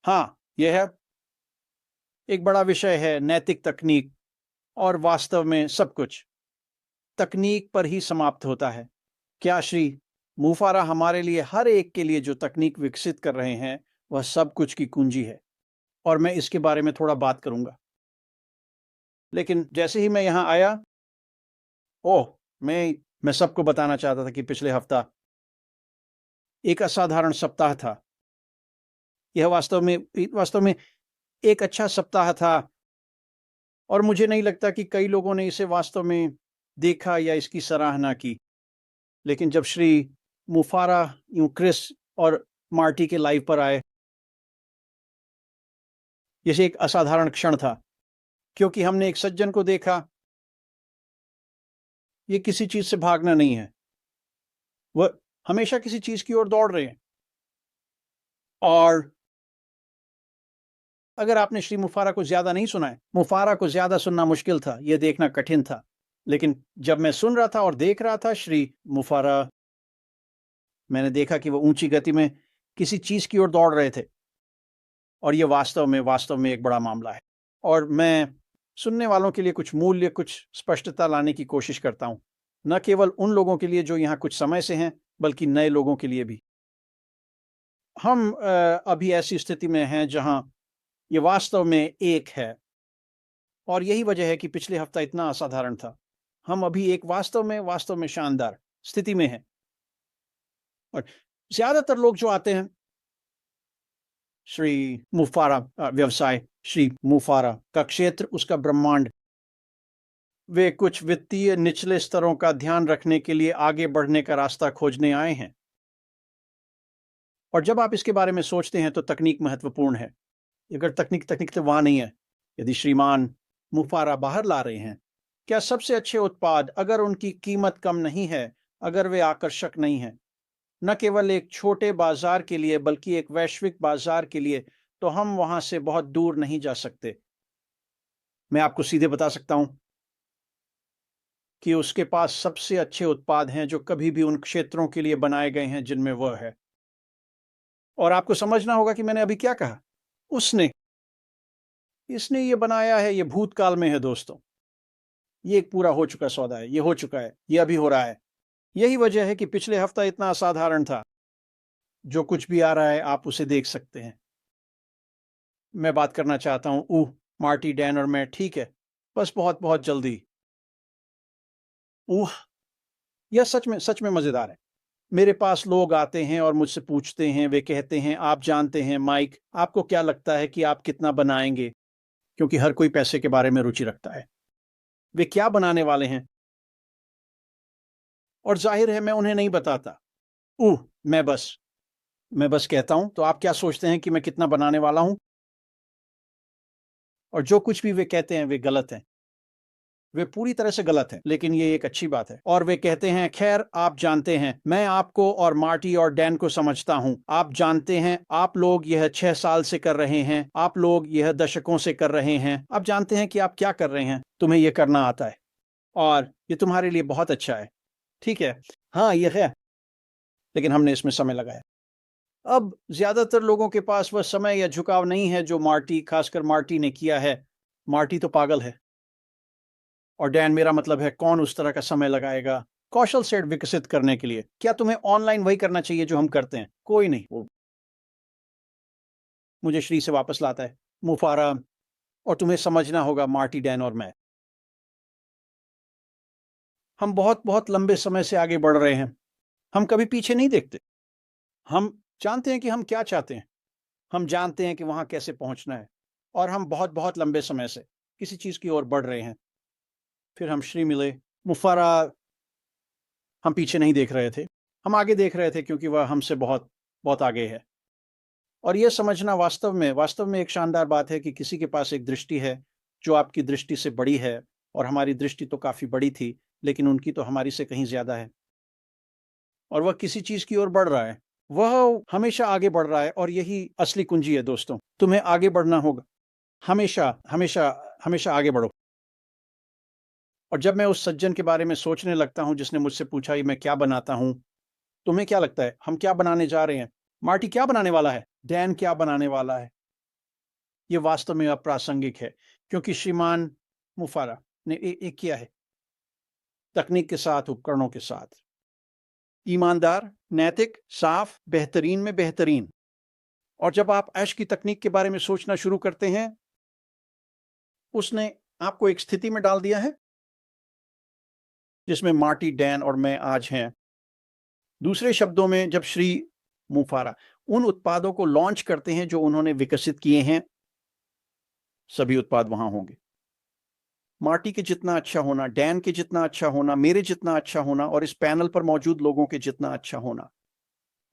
हाँ, यह है एक बड़ा विषय है नैतिक तकनीक और वास्तव में सब कुछ तकनीक पर ही समाप्त होता है। क्या श्री मुफारा हमारे लिए हर एक के लिए जो तकनीक विकसित कर रहे हैं वह सब कुछ की कुंजी है और मैं इसके बारे में थोड़ा बात करूंगा। लेकिन जैसे ही मैं यहाँ आया, ओह, मैं सबको बताना चाहता था कि पिछले हफ्ता एक असाधारण सप्ताह था। यह वास्तव में एक अच्छा सप्ताह था और मुझे नहीं लगता कि कई लोगों ने इसे वास्तव में देखा या इसकी सराहना की। लेकिन जब श्री मुफारा यूं क्रिस और मार्टी के लाइव पर आए, ये एक असाधारण क्षण था क्योंकि हमने एक सज्जन को देखा। ये किसी चीज से भागना नहीं है, वह हमेशा किसी चीज की ओर दौड़ रहे हैं। और अगर आपने श्री मुफारा को ज्यादा नहीं सुना है, मुफारा को ज्यादा सुनना मुश्किल था, यह देखना कठिन था। लेकिन जब मैं सुन रहा था और देख रहा था श्री मुफारा, मैंने देखा कि वो ऊंची गति में किसी चीज की ओर दौड़ रहे थे और ये वास्तव में एक बड़ा मामला है। और मैं सुनने वालों के लिए कुछ मूल्य, कुछ स्पष्टता लाने की कोशिश करता हूं, न केवल उन लोगों के लिए जो यहाँ कुछ समय से हैं, बल्कि नए लोगों के लिए भी। हम अभी ऐसी स्थिति में हैं जहां ये वास्तव में एक है और यही वजह है कि पिछले हफ्ता इतना असाधारण था। हम अभी एक वास्तव में शानदार स्थिति में हैं। और ज्यादातर लोग जो आते हैं श्री मुफारा व्यवसाय, श्री मुफारा का क्षेत्र, उसका ब्रह्मांड, वे कुछ वित्तीय निचले स्तरों का ध्यान रखने के लिए आगे बढ़ने का रास्ता खोजने आए हैं। और जब आप इसके बारे में सोचते हैं तो तकनीक महत्वपूर्ण है। अगर तकनीक तो वहां नहीं है। यदि श्रीमान मुफारा बाहर ला रहे हैं, क्या सबसे अच्छे उत्पाद, अगर उनकी कीमत कम नहीं है, अगर वे आकर्षक नहीं हैं, न केवल एक छोटे बाजार के लिए बल्कि एक वैश्विक बाजार के लिए, तो हम वहां से बहुत दूर नहीं जा सकते। मैं आपको सीधे बता सकता हूं कि उसके पास सबसे अच्छे उत्पाद हैं जो कभी भी उन क्षेत्रों के लिए बनाए गए हैं जिनमें वह है। और आपको समझना होगा कि मैंने अभी क्या कहा। उसने इसने ये बनाया है, ये भूतकाल में है दोस्तों। ये एक पूरा हो चुका सौदा है, ये हो चुका है, ये अभी हो रहा है। यही वजह है कि पिछले हफ्ता इतना असाधारण था। जो कुछ भी आ रहा है आप उसे देख सकते हैं। मैं बात करना चाहता हूं मार्टी, डैन और मैं, ठीक है, बस बहुत बहुत जल्दी। यह सच में मजेदार है। मेरे पास लोग आते हैं और मुझसे पूछते हैं, वे कहते हैं, आप जानते हैं माइक, आपको क्या लगता है कि आप कितना बनाएंगे? क्योंकि हर कोई पैसे के बारे में रुचि रखता है। वे क्या बनाने वाले हैं? और जाहिर है मैं उन्हें नहीं बताता। उह मैं बस मैं बस कहता हूं, तो आप क्या सोचते हैं कि मैं कितना बनाने वाला हूं? और जो कुछ भी वे कहते हैं वे गलत हैं। वे पूरी तरह से गलत हैं, लेकिन ये एक अच्छी बात है। और वे कहते हैं, खैर आप जानते हैं, मैं आपको और मार्टी और डैन को समझता हूं। आप जानते हैं, आप लोग यह 6 साल से कर रहे हैं, आप लोग यह दशकों से कर रहे हैं। आप जानते हैं कि आप क्या कर रहे हैं, तुम्हें यह करना आता है और ये तुम्हारे लिए बहुत अच्छा है। ठीक है, हाँ यह है, लेकिन हमने इसमें समय लगाया। अब ज्यादातर लोगों के पास वह समय या झुकाव नहीं है जो मार्टी, खासकर मार्टी ने किया है। मार्टी तो पागल है। और डैन, मेरा मतलब है, कौन उस तरह का समय लगाएगा कौशल सेट विकसित करने के लिए? क्या तुम्हें ऑनलाइन वही करना चाहिए जो हम करते हैं? कोई नहीं। वो मुझे श्री से वापस लाता है, मुफारा। और तुम्हें समझना होगा मार्टी, डैन और मैं, हम बहुत बहुत लंबे समय से आगे बढ़ रहे हैं। हम कभी पीछे नहीं देखते। हम जानते हैं कि हम क्या चाहते हैं, हम जानते हैं कि वहां कैसे पहुंचना है, और हम बहुत बहुत लंबे समय से किसी चीज की ओर बढ़ रहे हैं। फिर हम श्री मिले, मुफारा। हम पीछे नहीं देख रहे थे, हम आगे देख रहे थे क्योंकि वह हमसे बहुत बहुत आगे है। और यह समझना वास्तव में एक शानदार बात है कि किसी के पास एक दृष्टि है जो आपकी दृष्टि से बड़ी है। और हमारी दृष्टि तो काफी बड़ी थी, लेकिन उनकी तो हमारी से कहीं ज्यादा है। और वह किसी चीज की ओर बढ़ रहा है, वह हमेशा आगे बढ़ रहा है। और यही असली कुंजी है दोस्तों, तुम्हें आगे बढ़ना होगा। हमेशा हमेशा हमेशा आगे बढ़ो। और जब मैं उस सज्जन के बारे में सोचने लगता हूं जिसने मुझसे पूछा कि मैं क्या बनाता हूं, तुम्हें क्या लगता है हम क्या बनाने जा रहे हैं? मार्टी क्या बनाने वाला है? डैन क्या बनाने वाला है? ये वास्तव में अप्रासंगिक है, क्योंकि श्रीमान मुफारा ने एक किया है तकनीक के साथ, उपकरणों के साथ, ईमानदार, नैतिक, साफ, बेहतरीन में बेहतरीन। और जब आप ऐश की तकनीक के बारे में सोचना शुरू करते हैं, उसने आपको एक स्थिति में डाल दिया है जिसमें मार्टी, डैन और मैं आज हैं। दूसरे शब्दों में, जब श्री मुफारा उन उत्पादों को लॉन्च करते हैं जो उन्होंने विकसित किए हैं, सभी उत्पाद वहां होंगे। मार्टी के जितना अच्छा होना, डैन के जितना अच्छा होना, मेरे जितना अच्छा होना और इस पैनल पर मौजूद लोगों के जितना अच्छा होना।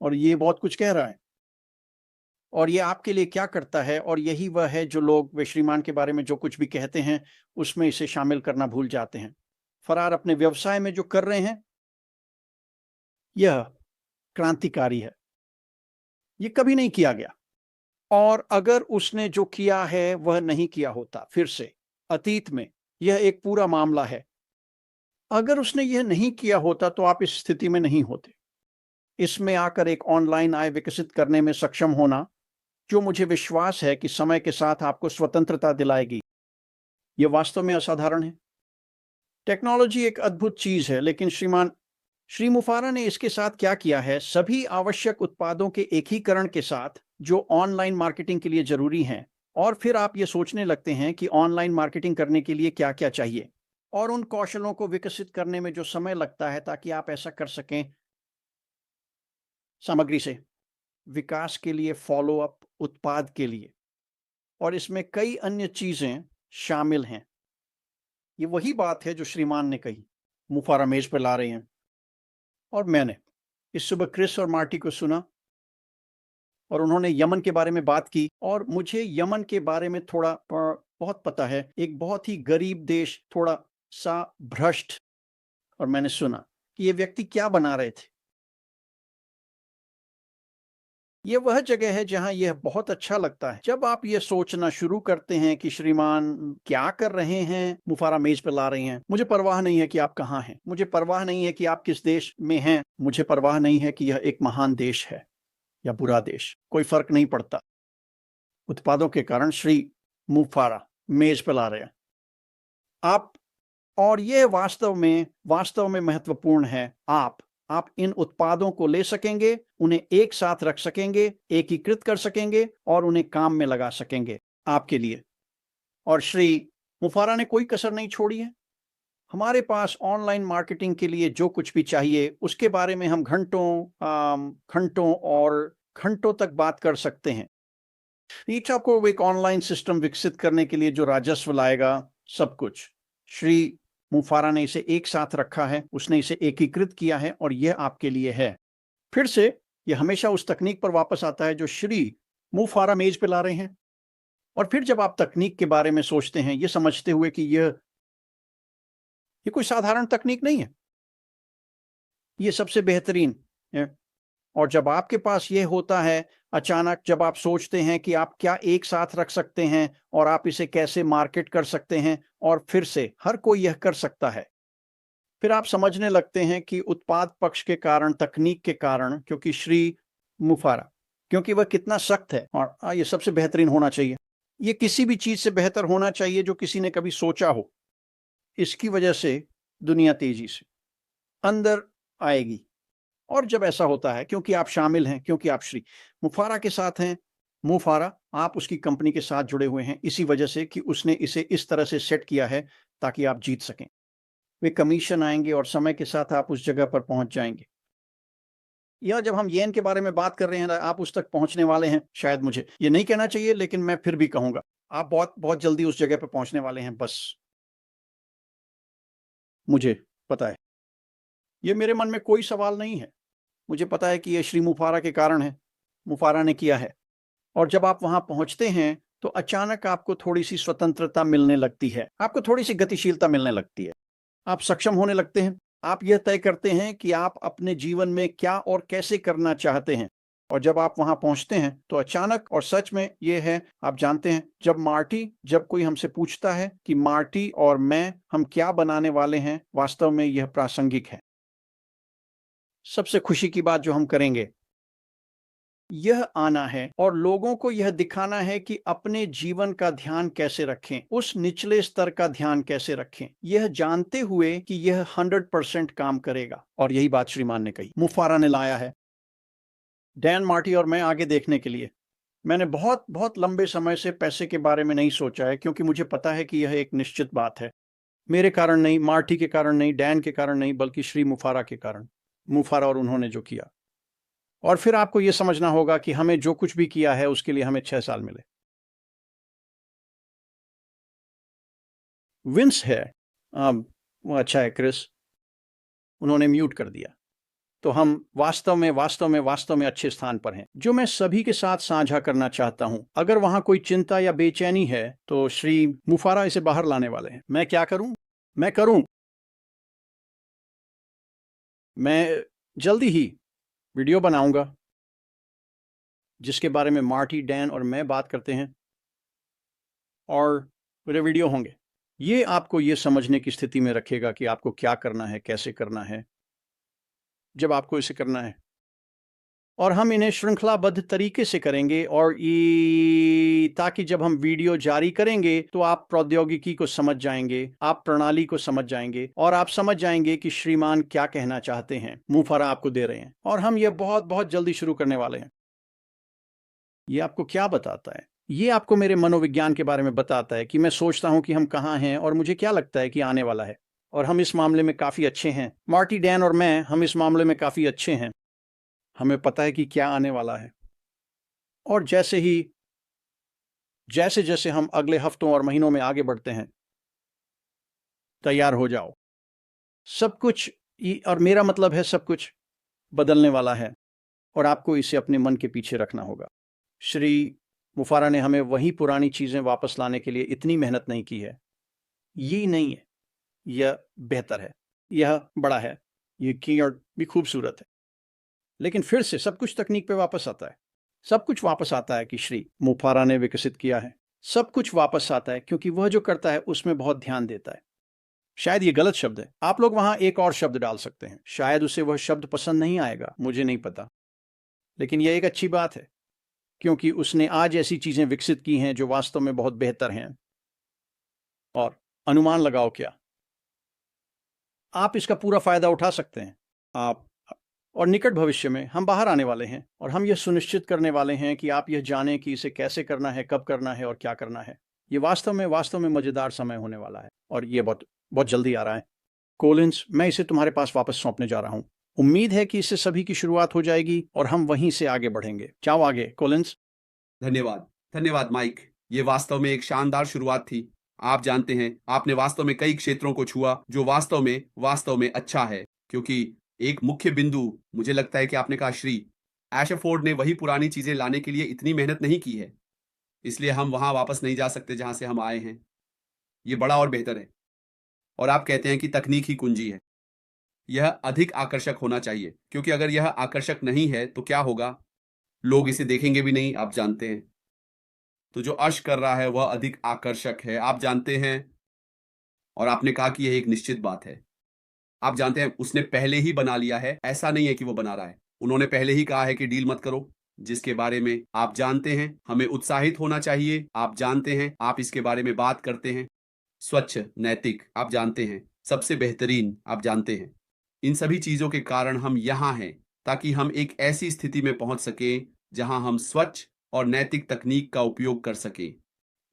और ये बहुत कुछ कह रहा है। और ये आपके लिए क्या करता है, और यही वह है जो लोग वे श्रीमान के बारे में जो कुछ भी कहते हैं उसमें इसे शामिल करना भूल जाते हैं। फरार अपने व्यवसाय में जो कर रहे हैं, यह क्रांतिकारी है। ये कभी नहीं किया गया। और अगर उसने जो किया है वह नहीं किया होता, फिर से अतीत में, यह एक पूरा मामला है। अगर उसने यह नहीं किया होता तो आप इस स्थिति में नहीं होते। इसमें आकर एक ऑनलाइन आय विकसित करने में सक्षम होना, जो मुझे विश्वास है कि समय के साथ आपको स्वतंत्रता दिलाएगी, यह वास्तव में असाधारण है। टेक्नोलॉजी एक अद्भुत चीज है, लेकिन श्रीमान श्री मुफारा ने इसके साथ क्या किया है, सभी आवश्यक उत्पादों के एकीकरण के साथ जो ऑनलाइन मार्केटिंग के लिए जरूरी हैं। और फिर आप ये सोचने लगते हैं कि ऑनलाइन मार्केटिंग करने के लिए क्या क्या चाहिए, और उन कौशलों को विकसित करने में जो समय लगता है ताकि आप ऐसा कर सकें। सामग्री से विकास के लिए, फॉलो अप, उत्पाद के लिए, और इसमें कई अन्य चीजें शामिल हैं। ये वही बात है जो श्रीमान ने कही, मुफारा मेज पर ला रहे हैं। और मैंने इस सुबह क्रिस और मार्टी को सुना, और उन्होंने यमन के बारे में बात की, और मुझे यमन के बारे में थोड़ा बहुत पता है। एक बहुत ही गरीब देश, थोड़ा सा भ्रष्ट। और मैंने सुना कि ये व्यक्ति क्या बना रहे थे। ये वह जगह है जहां यह बहुत अच्छा लगता है, जब आप ये सोचना शुरू करते हैं कि श्रीमान क्या कर रहे हैं, मुफारा मेज पर ला रहे हैं। मुझे परवाह नहीं है कि आप कहाँ हैं, मुझे परवाह नहीं है कि आप किस देश में हैं, मुझे परवाह नहीं है कि यह एक महान देश है या बुरा देश, कोई फर्क नहीं पड़ता। उत्पादों के कारण श्री मुफारा मेज पर ला रहे हैं आप। और यह वास्तव में महत्वपूर्ण है। आप इन उत्पादों को ले सकेंगे, उन्हें एक साथ रख सकेंगे, एकीकृत कर सकेंगे और उन्हें काम में लगा सकेंगे आपके लिए। और श्री मुफारा ने कोई कसर नहीं छोड़ी है। हमारे पास ऑनलाइन मार्केटिंग के लिए जो कुछ भी चाहिए, उसके बारे में हम घंटों और घंटों तक बात कर सकते हैं। ईच आपको एक ऑनलाइन सिस्टम विकसित करने के लिए जो राजस्व लाएगा, सब कुछ श्री मुफारा ने इसे एक साथ रखा है, उसने इसे एकीकृत किया है, और यह आपके लिए है। फिर से यह हमेशा उस तकनीक पर वापस आता है जो श्री मुफारा मेज पे ला रहे हैं। और फिर जब आप तकनीक के बारे में सोचते हैं, यह समझते हुए कि यह कोई साधारण तकनीक नहीं है, यह सबसे बेहतरीन है। और जब आपके पास ये होता है, अचानक जब आप सोचते हैं कि आप क्या एक साथ रख सकते हैं और आप इसे कैसे मार्केट कर सकते हैं, और फिर से हर कोई यह कर सकता है, फिर आप समझने लगते हैं कि उत्पाद पक्ष के कारण, तकनीक के कारण, क्योंकि श्री मुफारा, क्योंकि वह कितना सख्त है, और ये सबसे बेहतरीन होना चाहिए, ये किसी भी चीज से बेहतर होना चाहिए जो किसी ने कभी सोचा हो। इसकी वजह से दुनिया तेजी से अंदर आएगी। और जब ऐसा होता है, क्योंकि आप शामिल हैं, क्योंकि आप श्री मुफारा के साथ हैं, मुफारा आप उसकी कंपनी के साथ जुड़े हुए हैं, इसी वजह से कि उसने इसे इस तरह से सेट किया है ताकि आप जीत सकें। वे कमीशन आएंगे और समय के साथ आप उस जगह पर पहुंच जाएंगे। या जब हम येन के बारे में बात कर रहे हैं, आप उस तक पहुंचने वाले हैं। शायद मुझे ये नहीं कहना चाहिए, लेकिन मैं फिर भी कहूंगा, आप बहुत बहुत जल्दी उस जगह पर पहुंचने वाले हैं। बस मुझे पता है, ये मेरे मन में कोई सवाल नहीं है। मुझे पता है कि यह श्री मुफारा के कारण है, मुफारा ने किया है। और जब आप वहां पहुंचते हैं तो अचानक आपको थोड़ी सी स्वतंत्रता मिलने लगती है, आपको थोड़ी सी गतिशीलता मिलने लगती है, आप सक्षम होने लगते हैं। आप यह तय करते हैं कि आप अपने जीवन में क्या और कैसे करना चाहते हैं। और जब आप वहां पहुंचते हैं तो अचानक, और सच में यह है, आप जानते हैं, जब कोई हमसे पूछता है कि मार्टी और मैं हम क्या बनाने वाले हैं, वास्तव में यह प्रासंगिक है। सबसे खुशी की बात जो हम करेंगे, यह आना है और लोगों को यह दिखाना है कि अपने जीवन का ध्यान कैसे रखें, उस निचले स्तर का ध्यान कैसे रखें, यह जानते हुए कि यह 100% काम करेगा। और यही बात श्रीमान ने कही, मुफारा ने लाया है डैन, मार्टी और मैं आगे देखने के लिए। मैंने बहुत बहुत लंबे समय से पैसे के बारे में नहीं सोचा है, क्योंकि मुझे पता है कि यह एक निश्चित बात है। मेरे कारण नहीं, मार्टी के कारण नहीं, डैन के कारण नहीं, बल्कि श्री मुफारा के कारण। मुफारा और उन्होंने जो किया। और फिर आपको यह समझना होगा कि हमें जो कुछ भी किया है उसके लिए हमें 6 साल मिले। विंस है, वो अच्छा है क्रिस, उन्होंने म्यूट कर दिया। तो हम वास्तव में अच्छे स्थान पर हैं, जो मैं सभी के साथ साझा करना चाहता हूं। अगर वहां कोई चिंता या बेचैनी है तो श्री मुफारा इसे बाहर लाने वाले हैं। मैं क्या करूं? मैं जल्दी ही वीडियो बनाऊंगा जिसके बारे में मार्टी, डैन और मैं बात करते हैं, और मेरे वीडियो होंगे। ये आपको ये समझने की स्थिति में रखेगा कि आपको क्या करना है, कैसे करना है, जब आपको इसे करना है। और हम इन्हें श्रृंखलाबद्ध तरीके से करेंगे, और ताकि जब हम वीडियो जारी करेंगे तो आप प्रौद्योगिकी को समझ जाएंगे, आप प्रणाली को समझ जाएंगे, और आप समझ जाएंगे कि श्रीमान क्या कहना चाहते हैं, मुफारा आपको दे रहे हैं। और हम ये बहुत बहुत जल्दी शुरू करने वाले हैं। ये आपको क्या बताता है? ये आपको मेरे मनोविज्ञान के बारे में बताता है कि मैं सोचता हूं कि हम कहाँ हैं और मुझे क्या लगता है कि आने वाला है। और हम इस मामले में काफ़ी अच्छे हैं। मार्टी, डैन और मैं, हम इस मामले में काफ़ी अच्छे हैं। हमें पता है कि क्या आने वाला है। और जैसे जैसे हम अगले हफ्तों और महीनों में आगे बढ़ते हैं, तैयार हो जाओ। सब कुछ, और मेरा मतलब है सब कुछ बदलने वाला है, और आपको इसे अपने मन के पीछे रखना होगा। श्री मुफारा ने हमें वही पुरानी चीज़ें वापस लाने के लिए इतनी मेहनत नहीं की है। ये नहीं है, यह बेहतर है, यह बड़ा है, ये की और भी खूबसूरत है। लेकिन फिर से सब कुछ तकनीक पे वापस आता है। सब कुछ वापस आता है कि श्री मुफारा ने विकसित किया है। सब कुछ वापस आता है क्योंकि वह जो करता है उसमें बहुत ध्यान देता है। शायद ये गलत शब्द है, आप लोग वहां एक और शब्द डाल सकते हैं। शायद उसे वह शब्द पसंद नहीं आएगा, मुझे नहीं पता, लेकिन यह एक अच्छी बात है, क्योंकि उसने आज ऐसी चीजें विकसित की हैं जो वास्तव में बहुत बेहतर हैं। और अनुमान लगाओ क्या, आप इसका पूरा फायदा उठा सकते हैं। आप, और निकट भविष्य में हम बाहर आने वाले हैं, और हम यह सुनिश्चित करने वाले हैं कि आप यह जानें कि इसे कैसे करना है, कब करना है और क्या करना है। ये वास्तव में मजेदार समय होने वाला है, और ये बहुत बहुत जल्दी आ रहा है। कोलिंस, मैं इसे तुम्हारे पास वापस सौंपने जा रहा हूं। उम्मीद है कि इससे सभी की शुरुआत हो जाएगी और हम वहीं से आगे बढ़ेंगे। जाओ आगे कोलिंस। धन्यवाद, धन्यवाद माइक। ये वास्तव में एक शानदार शुरुआत थी। आप जानते हैं, आपने वास्तव में कई क्षेत्रों को छुआ जो वास्तव में अच्छा है, क्योंकि एक मुख्य बिंदु, मुझे लगता है कि आपने कहा श्री एशरफोर्ड ने वही पुरानी चीजें लाने के लिए इतनी मेहनत नहीं की है, इसलिए हम वहां वापस नहीं जा सकते जहां से हम आए हैं। ये बड़ा और बेहतर है। और आप कहते हैं कि तकनीक ही कुंजी है। यह अधिक आकर्षक होना चाहिए, क्योंकि अगर यह आकर्षक नहीं है तो क्या होगा? लोग इसे देखेंगे भी नहीं, आप जानते हैं। तो जो अर्श कर रहा है वह अधिक आकर्षक है, आप जानते हैं। और आपने कहा कि यह एक निश्चित बात है। आप जानते हैं, उसने पहले ही बना लिया है, ऐसा नहीं है कि वो बना रहा है। उन्होंने पहले ही कहा है कि डील मत करो, जिसके बारे में आप जानते हैं हमें उत्साहित होना चाहिए। आप जानते हैं, आप इसके बारे में बात करते हैं। स्वच्छ, नैतिक, आप जानते हैं, सबसे बेहतरीन, आप जानते हैं। इन सभी चीजों के कारण हम यहाँ हैं, ताकि हम एक ऐसी स्थिति में पहुंच सकें जहां हम स्वच्छ और नैतिक तकनीक का उपयोग कर सकें।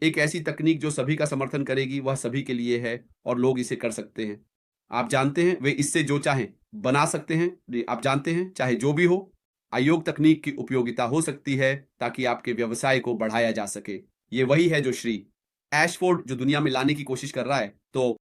एक ऐसी तकनीक जो सभी का समर्थन करेगी, वह सभी के लिए है और लोग इसे कर सकते हैं। आप जानते हैं, वे इससे जो चाहें बना सकते हैं। आप जानते हैं, चाहे जो भी हो, अयोग तकनीक की उपयोगिता हो सकती है ताकि आपके व्यवसाय को बढ़ाया जा सके। ये वही है जो श्री एशफोर्ड जो दुनिया में लाने की कोशिश कर रहा है। तो